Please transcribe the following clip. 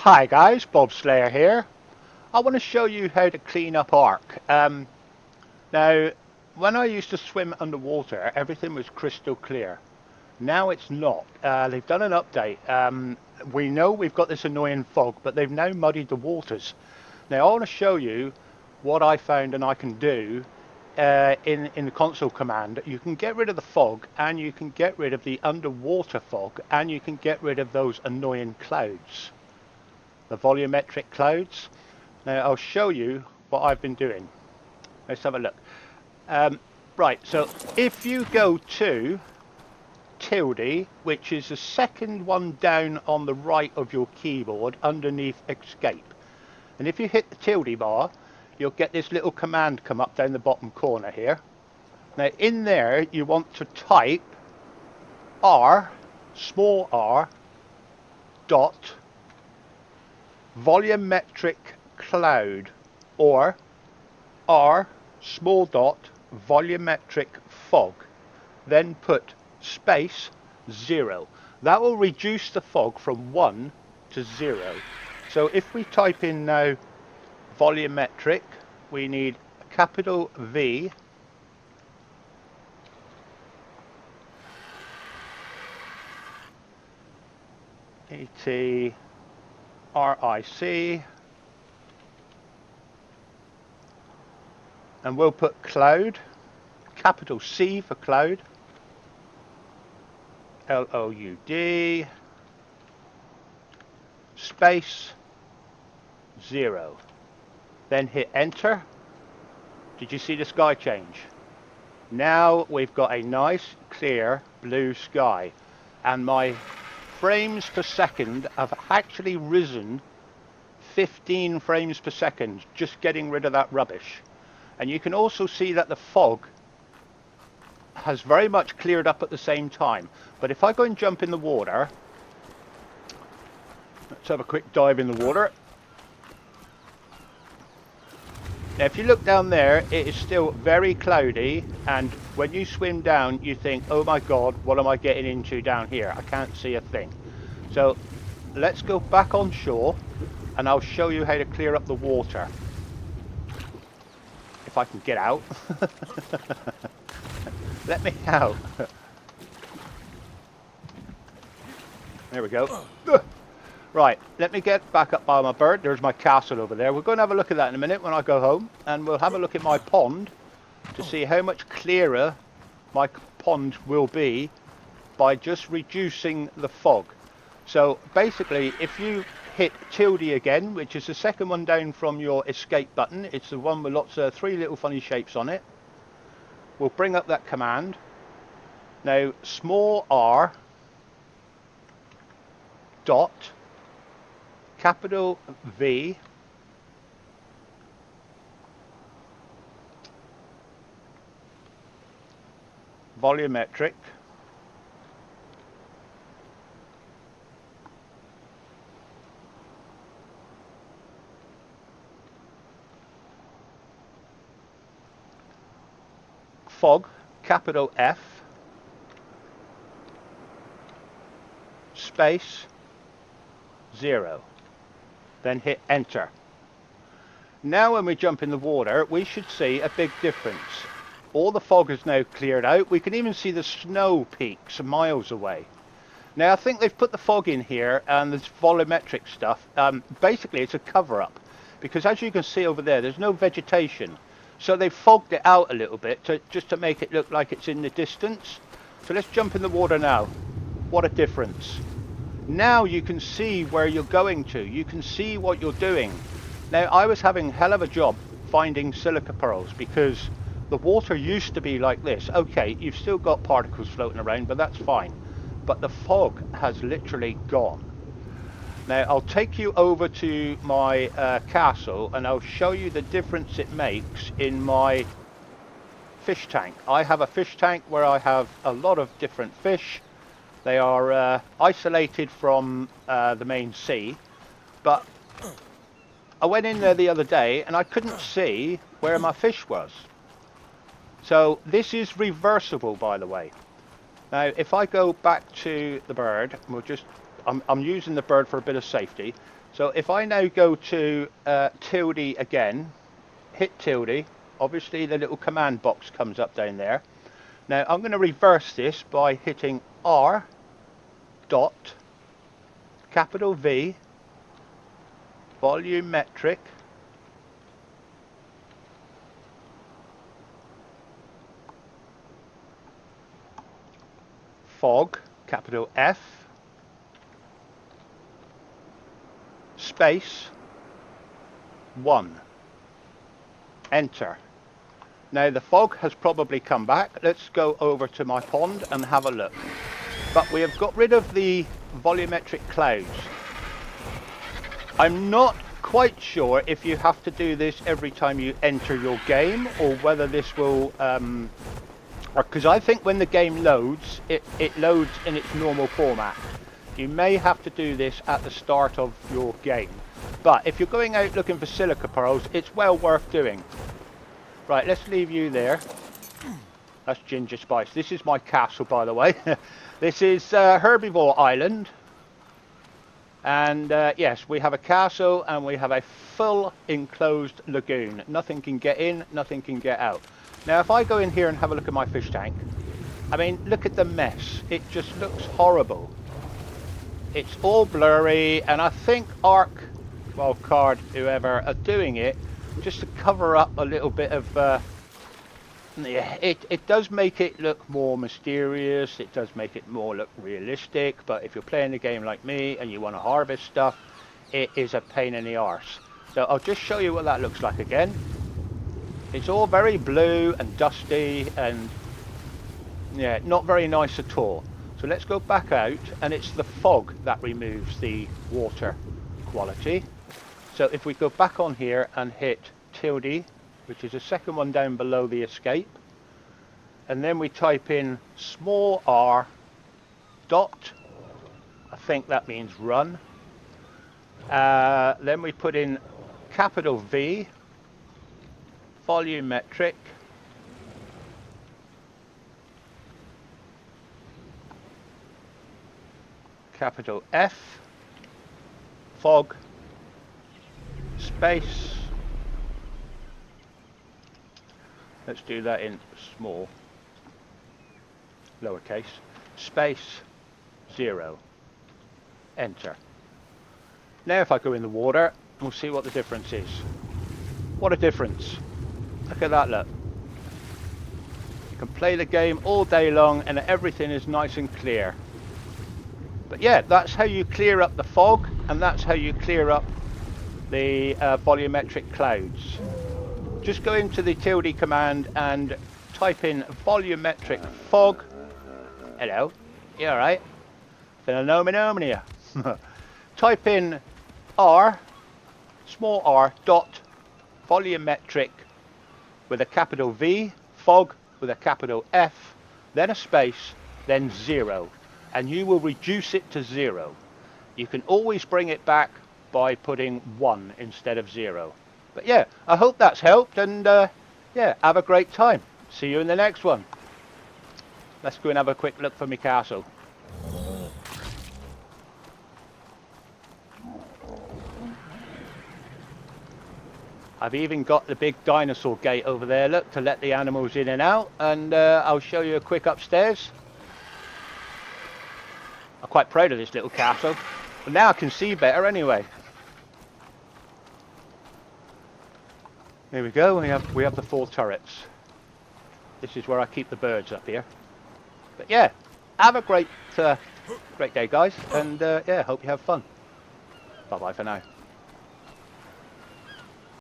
Hi guys, BobSlayer here. I want to show you how to clean up ARK. Now, when I used to swim underwater, everything was crystal clear. Now it's not. They've done an update. We know we've got this annoying fog, but they've now muddied the waters. Now I want to show you what I found and I can do in the console command. You can get rid of the fog, and you can get rid of the underwater fog, and you can get rid of those annoying clouds. The volumetric clouds. Now I'll show you what I've been doing. Let's have a look. Right, so if you go to tilde, which is the second one down on the right of your keyboard underneath escape, and if you hit the tilde bar, you'll get this little command come up down the bottom corner here. Now in there you want to type R, small r, dot volumetric cloud, or R small dot volumetric fog, then put space 0. That will reduce the fog from 1 to 0. So if we type in now volumetric, we need a capital V, ETRIC, and we'll put cloud, capital C for cloud, LOUD, space 0. Then hit enter. Did you see the sky change? Now we've got a nice clear blue sky, and my frames per second have actually risen 15 frames per second just getting rid of that rubbish. And you can also see that the fog has very much cleared up at the same time. But if I go and jump in the water, let's have a quick dive in the water. Now if you look down there, it is still very cloudy, and when you swim down you think, oh my god, what am I getting into down here? I can't see a thing. So let's go back on shore and I'll show you how to clear up the water. If I can get out. Let me out. There we go. Right, let me get back up by my bird. There's my castle over there. We're going to have a look at that in a minute when I go home. And we'll have a look at my pond to see how much clearer my pond will be by just reducing the fog. So basically, if you hit tilde again, which is the second one down from your escape button, it's the one with lots of three little funny shapes on it. We'll bring up that command. Now, small r, dot, capital V, volumetric, fog, capital F, space 0. Then hit enter. Now when we jump in the water, we should see a big difference. All the fog is now cleared out. We can even see the snow peaks miles away. Now I think they've put the fog in here and this volumetric stuff. Basically it's a cover-up, because as you can see over there, there's no vegetation. So they've fogged it out a little bit just to make it look like it's in the distance. So let's jump in the water now. What a difference. Now you can see where you're going to. You can see what you're doing. Now I was having a hell of a job finding silica pearls because the water used to be like this. Okay, you've still got particles floating around, but that's fine. But the fog has literally gone. Now I'll take you over to my castle and I'll show you the difference it makes in my fish tank. I have a fish tank where I have a lot of different fish. They are isolated from the main sea, but I went in there the other day and I couldn't see where my fish was. So this is reversible, by the way. Now if I go back to the bird, we'll just I'm using the bird for a bit of safety. So if I now go to tilde again, hit tilde, obviously the little command box comes up down there. Now I'm going to reverse this by hitting R dot capital V volumetric fog capital F space 1. Enter. Now the fog has probably come back. Let's go over to my pond and have a look. But we have got rid of the volumetric clouds. I'm not quite sure if you have to do this every time you enter your game, or whether this will because I think when the game loads, it loads in its normal format. You may have to do this at the start of your game, but if you're going out looking for silica pearls, it's well worth doing. Right, let's leave you there. That's Ginger Spice. This is my castle, by the way. This is Herbivore Island. And yes, we have a castle and we have a full enclosed lagoon. Nothing can get in, nothing can get out. Now, if I go in here and have a look at my fish tank, I mean, look at the mess. It just looks horrible. It's all blurry, and I think ARK, Wildcard, whoever, are doing it just to cover up a little bit of yeah, it does make it look more mysterious, it does make it more look realistic, but if you're playing the game like me and you want to harvest stuff, it is a pain in the arse. So I'll just show you what that looks like again. It's all very blue and dusty and yeah, not very nice at all. So let's go back out, and it's the fog that removes the water quality. So if we go back on here and hit tilde, which is the second one down below the escape, and then we type in small r dot, I think that means run, then we put in capital V volumetric capital F fog space, let's do that in small, lowercase, space 0, enter. Now if I go in the water, we'll see what the difference is. What a difference. Look at that, look. You can play the game all day long and everything is nice and clear. But yeah, that's how you clear up the fog, and that's how you clear up the volumetric clouds. Just go into the tilde command and type in volumetric fog. Hello, you alright? Phenomenon here. Type in R, small r, dot, volumetric with a capital V, fog with a capital F, then a space, then 0. And you will reduce it to 0. You can always bring it back by putting 1 instead of 0. But yeah, I hope that's helped, and yeah, have a great time. See you in the next one. Let's go and have a quick look for my castle. I've even got the big dinosaur gate over there, look, to let the animals in and out, and I'll show you a quick upstairs. I'm quite proud of this little castle, but now I can see better anyway. Here we go. We have the 4 turrets. This is where I keep the birds up here. But yeah, have a great day, guys, and yeah, hope you have fun. Bye bye for now.